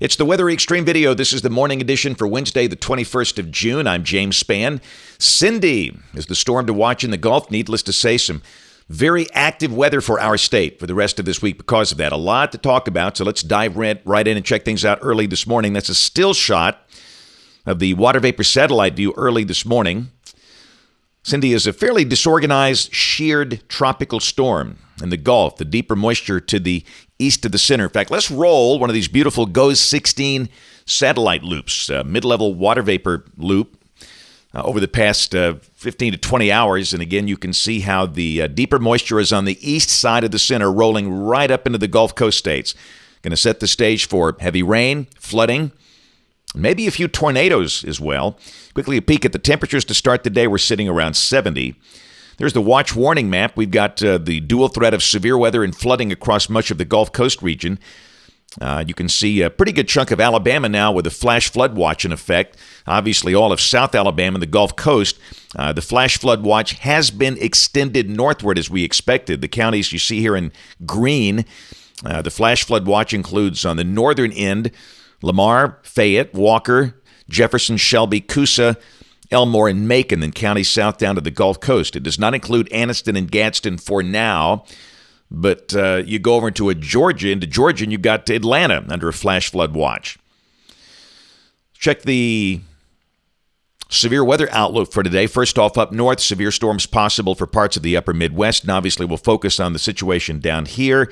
It's the Weather Xtreme video. This is the morning edition for Wednesday, the 21st of June. I'm James Spann. Cindy is the storm to watch in the Gulf. Needless to say, some very active weather for our state for the rest of this week because of that. A lot to talk about, so let's dive right in and check things out early this morning. That's a still shot of the water vapor satellite view early this morning. Cindy is a fairly disorganized, sheared tropical storm in the Gulf, the deeper moisture to the east of the center. In fact, let's roll one of these beautiful GOES 16 satellite loops, mid-level water vapor loop over the past 15 to 20 hours. And again, you can see how the deeper moisture is on the east side of the center, rolling right up into the Gulf Coast states. Going to set the stage for heavy rain, flooding, maybe a few tornadoes as well. Quickly a peek at the temperatures to start the day. We're sitting around 70. There's the watch warning map. We've got the dual threat of severe weather and flooding across much of the Gulf Coast region. You can see a pretty good chunk of Alabama now with a flash flood watch in effect. Obviously, all of South Alabama and the Gulf Coast. The flash flood watch has been extended northward as we expected. The counties you see here in green, the flash flood watch includes on the northern end, Lamar, Fayette, Walker, Jefferson, Shelby, Coosa, Elmore, and Macon, then counties south down to the Gulf Coast. It does not include Anniston and Gadsden for now, but you go over into Georgia, and you've got Atlanta under a flash flood watch. Check the severe weather outlook for today. First off, up north, severe storms possible for parts of the upper Midwest, and obviously we'll focus on the situation down here.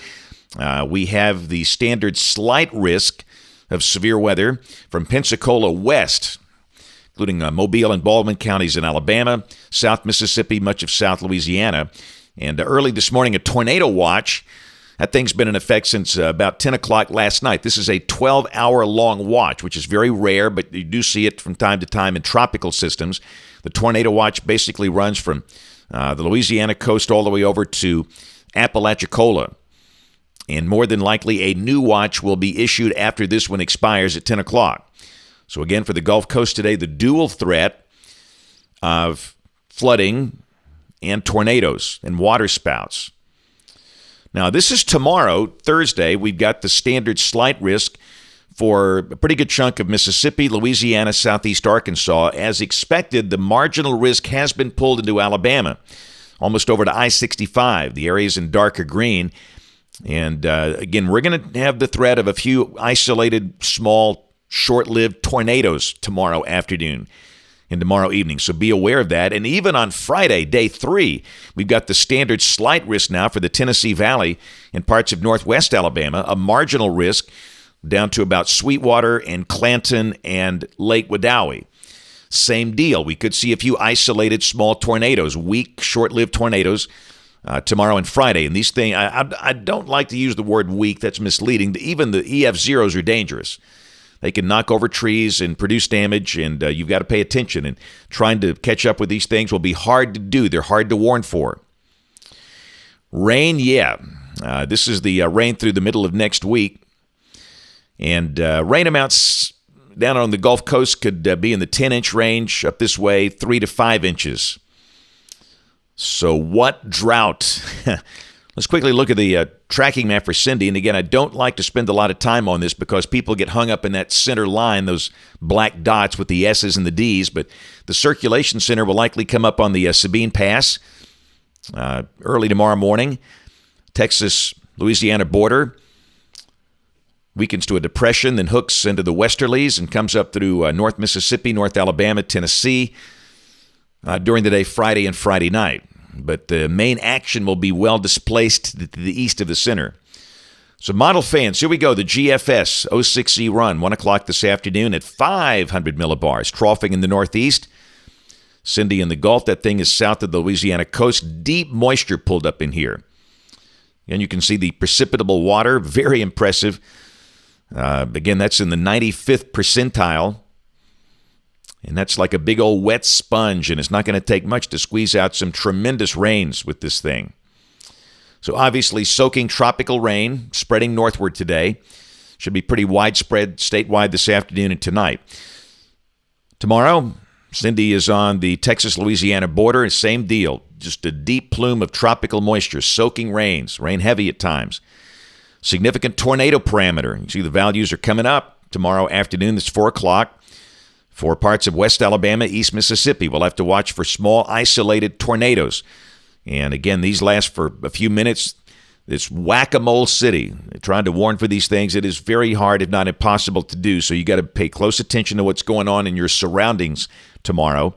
We have the standard slight risk of severe weather from Pensacola west, including Mobile and Baldwin counties in Alabama, South Mississippi, much of South Louisiana. And early this morning, a tornado watch. That thing's been in effect since about 10 o'clock last night. This is a 12-hour-long watch, which is very rare, but you do see it from time to time in tropical systems. The tornado watch basically runs from the Louisiana coast all the way over to Apalachicola. And more than likely, a new watch will be issued after this one expires at 10 o'clock. So again, for the Gulf Coast today, the dual threat of flooding and tornadoes and waterspouts. Now, this is tomorrow, Thursday. We've got the standard slight risk for a pretty good chunk of Mississippi, Louisiana, southeast Arkansas. As expected, the marginal risk has been pulled into Alabama, almost over to I-65. The areas in darker green. And again, we're going to have the threat of a few isolated, small, short-lived tornadoes tomorrow afternoon and tomorrow evening. So be aware of that. And even on Friday, day 3, we've got the standard slight risk now for the Tennessee Valley and parts of northwest Alabama, a marginal risk down to about Sweetwater and Clanton and Lake Wedowee. Same deal. We could see a few isolated small tornadoes, weak, short-lived tornadoes, tomorrow and Friday. And these things, I don't like to use the word weak. That's misleading. Even the EF-0s are dangerous. They can knock over trees and produce damage, and you've got to pay attention. And trying to catch up with these things will be hard to do. They're hard to warn for. Rain, yeah. This is the rain through the middle of next week. And rain amounts down on the Gulf Coast could be in the 10-inch range, up this way, 3 to 5 inches. So what drought? Let's quickly look at the tracking map for Cindy. And again, I don't like to spend a lot of time on this because people get hung up in that center line, those black dots with the S's and the D's. But the circulation center will likely come up on the Sabine Pass early tomorrow morning. Texas-Louisiana border weakens to a depression, then hooks into the westerlies and comes up through North Mississippi, North Alabama, Tennessee during the day Friday and Friday night. But the main action will be well displaced to the east of the center. So model fans, here we go. The GFS 06E run, 1 o'clock this afternoon at 500 millibars, troughing in the northeast. Cindy in the Gulf, that thing is south of the Louisiana coast. Deep moisture pulled up in here. And you can see the precipitable water, very impressive. Again, that's in the 95th percentile. And that's like a big old wet sponge, and it's not going to take much to squeeze out some tremendous rains with this thing. So obviously soaking tropical rain spreading northward today. Should be pretty widespread statewide this afternoon and tonight. Tomorrow, Cindy is on the Texas-Louisiana border. Same deal. Just a deep plume of tropical moisture, soaking rains, rain heavy at times. Significant tornado parameter. You see the values are coming up. tomorrow afternoon. It's 4 o'clock. For parts of West Alabama, East Mississippi, we'll have to watch for small, isolated tornadoes. And again, these last for a few minutes. It's whack-a-mole city. Trying to warn for these things, it is very hard, if not impossible, to do. So you got to pay close attention to what's going on in your surroundings tomorrow.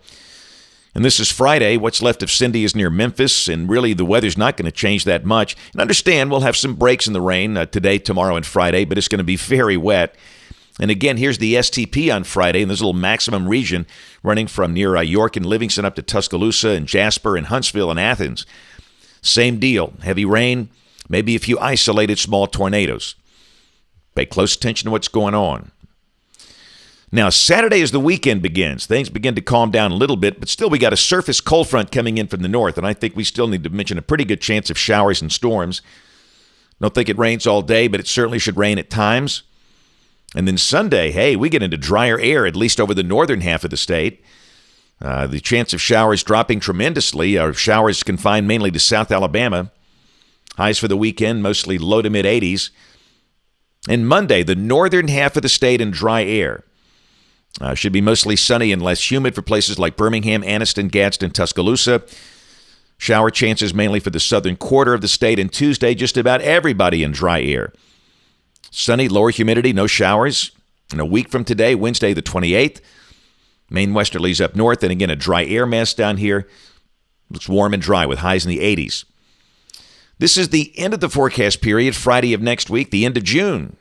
And this is Friday. What's left of Cindy is near Memphis, and really the weather's not going to change that much. And understand, we'll have some breaks in the rain today, tomorrow, and Friday, but it's going to be very wet. And again, here's the STP on Friday in this little maximum region running from near York and Livingston up to Tuscaloosa and Jasper and Huntsville and Athens. Same deal. Heavy rain, maybe a few isolated small tornadoes. Pay close attention to what's going on. Now, Saturday as the weekend begins, things begin to calm down a little bit, but still we got a surface cold front coming in from the north, and I think we still need to mention a pretty good chance of showers and storms. Don't think it rains all day, but it certainly should rain at times. And then Sunday, hey, we get into drier air, at least over the northern half of the state. The chance of showers dropping tremendously. Our showers confined mainly to South Alabama. Highs for the weekend, mostly low to mid-80s. And Monday, the northern half of the state in dry air. Should be mostly sunny and less humid for places like Birmingham, Anniston, Gadsden, Tuscaloosa. Shower chances mainly for the southern quarter of the state. And Tuesday, just about everybody in dry air. Sunny, lower humidity, no showers. And a week from today, Wednesday the 28th, main westerlies up north, and again a dry air mass down here. Looks warm and dry with highs in the 80s. This is the end of the forecast period, Friday of next week, the end of June.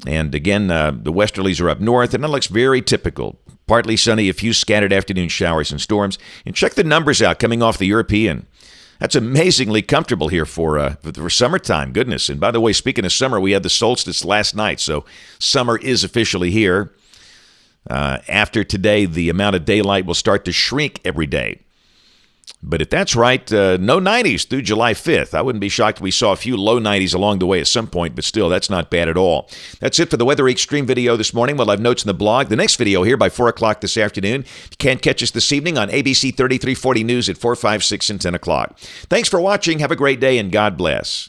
And again, the westerlies are up north, and that looks very typical. Partly sunny, a few scattered afternoon showers and storms. And check the numbers out coming off the European. That's amazingly comfortable here for summertime. Goodness. And by the way, speaking of summer, we had the solstice last night, so summer is officially here. After today, the amount of daylight will start to shrink every day. But if that's right, no 90s through July 5th. I wouldn't be shocked if we saw a few low 90s along the way at some point, but still, that's not bad at all. That's it for the Weather Xtreme video this morning. We'll have notes in the blog. The next video here by 4 o'clock this afternoon. You can catch us this evening on ABC 3340 News at 4, 5, 6, and 10 o'clock. Thanks for watching. Have a great day, and God bless.